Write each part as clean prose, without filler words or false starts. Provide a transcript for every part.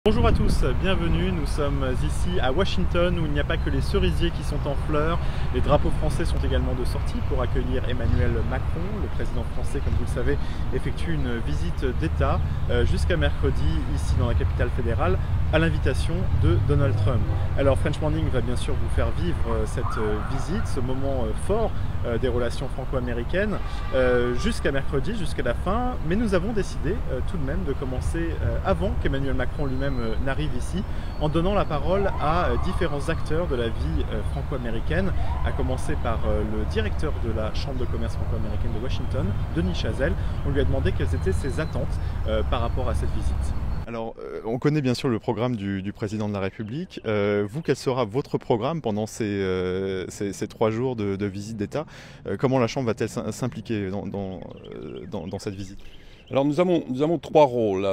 Bonjour à tous, bienvenue, nous sommes ici à Washington où il n'y a pas que les cerisiers qui sont en fleurs, les drapeaux français sont également de sortie pour accueillir Emmanuel Macron. Le président français, comme vous le savez, effectue une visite d'État jusqu'à mercredi ici dans la capitale fédérale à l'invitation de Donald Trump. Alors French Morning va bien sûr vous faire vivre cette visite, ce moment fort des relations franco-américaines jusqu'à mercredi, jusqu'à la fin, mais nous avons décidé tout de même de commencer avant qu'Emmanuel Macron lui-même n'arrive ici, en donnant la parole à différents acteurs de la vie franco-américaine, à commencer par le directeur de la Chambre de commerce franco-américaine de Washington, Denis Chazelle. On lui a demandé quelles étaient ses attentes par rapport à cette visite. Alors, on connaît bien sûr le programme du président de la République. Vous, quel sera votre programme pendant ces 3 jours de visite d'État? Comment la Chambre va-t-elle s'impliquer dans cette visite? Alors nous avons 3 rôles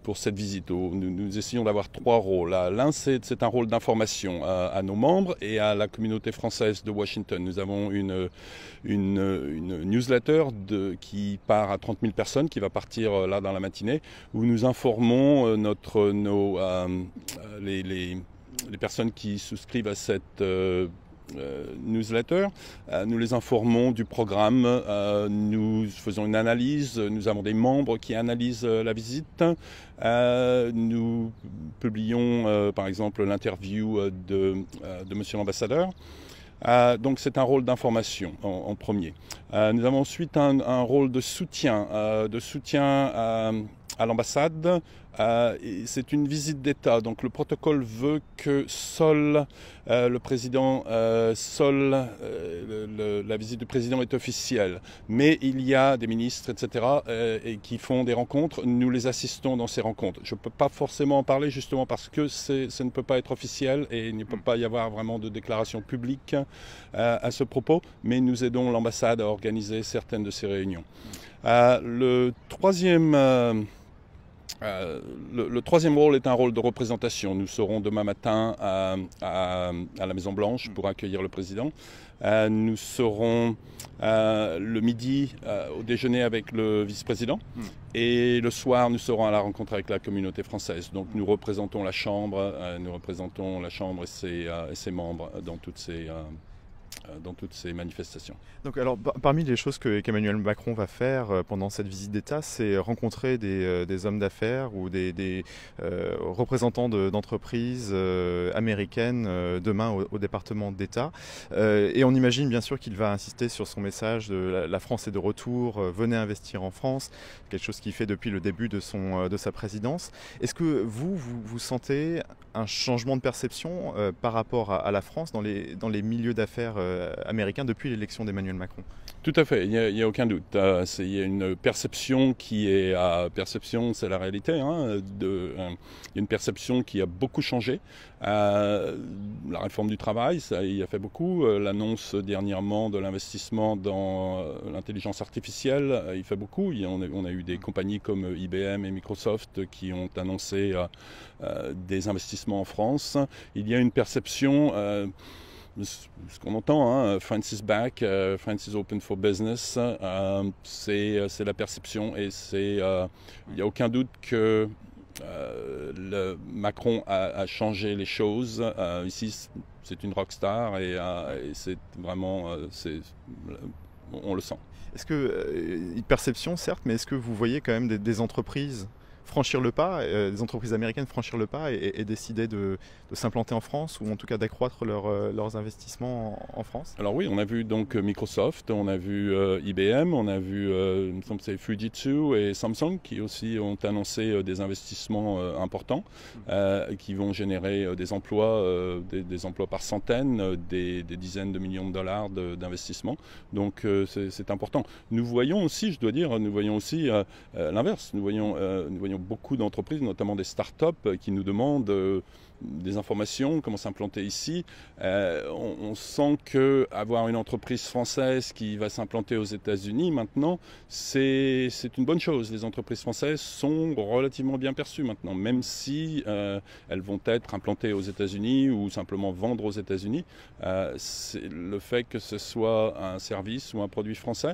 pour cette visite. Nous essayons d'avoir 3 rôles. L'un, c'est un rôle d'information à nos membres et à la communauté française de Washington. Nous avons une newsletter qui part à 30 000 personnes, qui va partir là dans la matinée, où nous informons les personnes qui souscrivent à cette newsletter. Nous les informons du programme, nous faisons une analyse, nous avons des membres qui analysent la visite, nous publions par exemple l'interview de monsieur l'ambassadeur. Donc c'est un rôle d'information en premier. Nous avons ensuite un rôle de soutien à l'ambassade. C'est une visite d'État, donc le protocole veut que seul le président, la visite du président est officielle. Mais il y a des ministres, etc., qui font des rencontres. Nous les assistons dans ces rencontres. Je ne peux pas forcément en parler justement parce que ça ne peut pas être officiel et il ne peut pas y avoir vraiment de déclaration publique à ce propos. Mais nous aidons l'ambassade à organiser certaines de ces réunions. Le troisième rôle est un rôle de représentation. Nous serons demain matin à la Maison-Blanche pour accueillir le président. Nous serons le midi au déjeuner avec le vice-président. Et le soir, nous serons à la rencontre avec la communauté française. Donc nous représentons la Chambre, et ses membres dans toutes ces manifestations. Donc, alors, parmi les choses qu'Emmanuel Macron va faire pendant cette visite d'État, c'est rencontrer des hommes d'affaires ou des représentants d'entreprises américaines demain au département d'État. Et on imagine bien sûr qu'il va insister sur son message de la France est de retour, venez investir en France, quelque chose qu'il fait depuis le début de sa présidence. Est-ce que vous sentez un changement de perception par rapport à la France dans les milieux d'affaires américain depuis l'élection d'Emmanuel Macron? Tout à fait, il n'y a aucun doute. Il y a une perception qui est... perception, c'est la réalité. Il y a une perception qui a beaucoup changé. La réforme du travail, ça y a fait beaucoup. L'annonce dernièrement de l'investissement dans l'intelligence artificielle, il fait beaucoup. On a eu des compagnies comme IBM et Microsoft qui ont annoncé des investissements en France. Il y a une perception... ce qu'on entend, France is back, France is open for business, c'est la perception et il n'y a aucun doute que Macron a changé les choses. Ici, c'est une rockstar et c'est vraiment, on le sent. Est-ce que, une perception certes, mais est-ce que vous voyez quand même des entreprises franchir le pas, des entreprises américaines franchir le pas et décider de s'implanter en France ou en tout cas d'accroître leurs investissements en France? Alors oui, on a vu donc Microsoft, on a vu IBM, on a vu il me semble que c'est Fujitsu et Samsung qui aussi ont annoncé des investissements importants qui vont générer des emplois par centaines, des dizaines de millions de dollars d'investissements. Donc c'est important. Nous voyons aussi, je dois dire, l'inverse. Nous voyons beaucoup d'entreprises, notamment des startups, qui nous demandent des informations, comment s'implanter ici. On sent qu'avoir une entreprise française qui va s'implanter aux États-Unis maintenant, c'est une bonne chose. Les entreprises françaises sont relativement bien perçues maintenant, même si elles vont être implantées aux États-Unis ou simplement vendre aux États-Unis. Le fait que ce soit un service ou un produit français,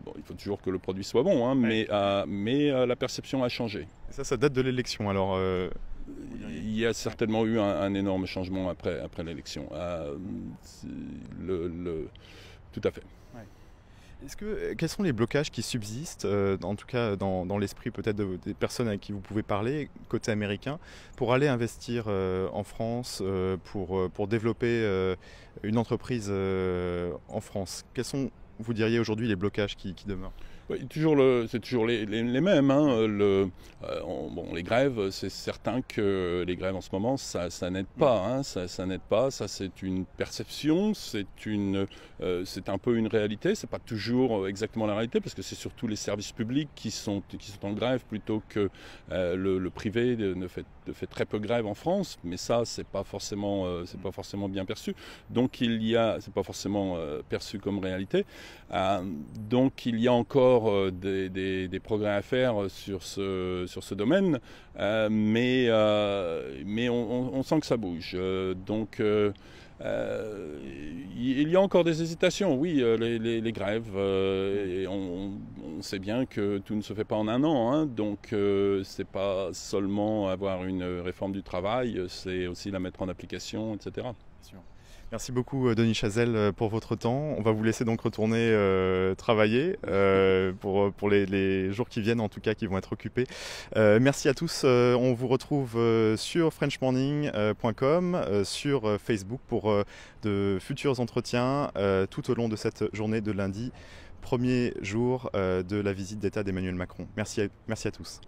Bon, il faut toujours que le produit soit bon, mais la perception a changé. Ça date de l'élection alors Il y a certainement eu un énorme changement après l'élection. Tout à fait. Quels sont les blocages qui subsistent, en tout cas dans l'esprit peut-être des personnes avec qui vous pouvez parler, côté américain, pour aller investir en France, pour développer une entreprise en France? Quels sont, vous diriez aujourd'hui, les blocages qui demeurent? Oui, c'est toujours les mêmes. Hein. Les grèves, c'est certain que les grèves en ce moment, ça n'aide pas. Hein. Ça n'aide pas. Ça, c'est une perception, c'est un peu une réalité. C'est pas toujours exactement la réalité parce que c'est surtout les services publics qui sont en grève plutôt que le privé fait très peu grève en France. Mais ça, c'est pas forcément bien perçu. Donc c'est pas forcément perçu comme réalité. Donc il y a encore des progrès à faire sur ce domaine, mais on sent que ça bouge. Il y a encore des hésitations, oui, les grèves, et on sait bien que tout ne se fait pas en un an, hein, donc c'est pas seulement avoir une réforme du travail, c'est aussi la mettre en application, etc. Merci beaucoup Denis Chazelle pour votre temps. On va vous laisser donc retourner travailler pour les jours qui viennent, en tout cas qui vont être occupés. Merci à tous. On vous retrouve sur frenchmorning.com, sur Facebook pour de futurs entretiens tout au long de cette journée de lundi, premier jour de la visite d'État d'Emmanuel Macron. Merci à tous.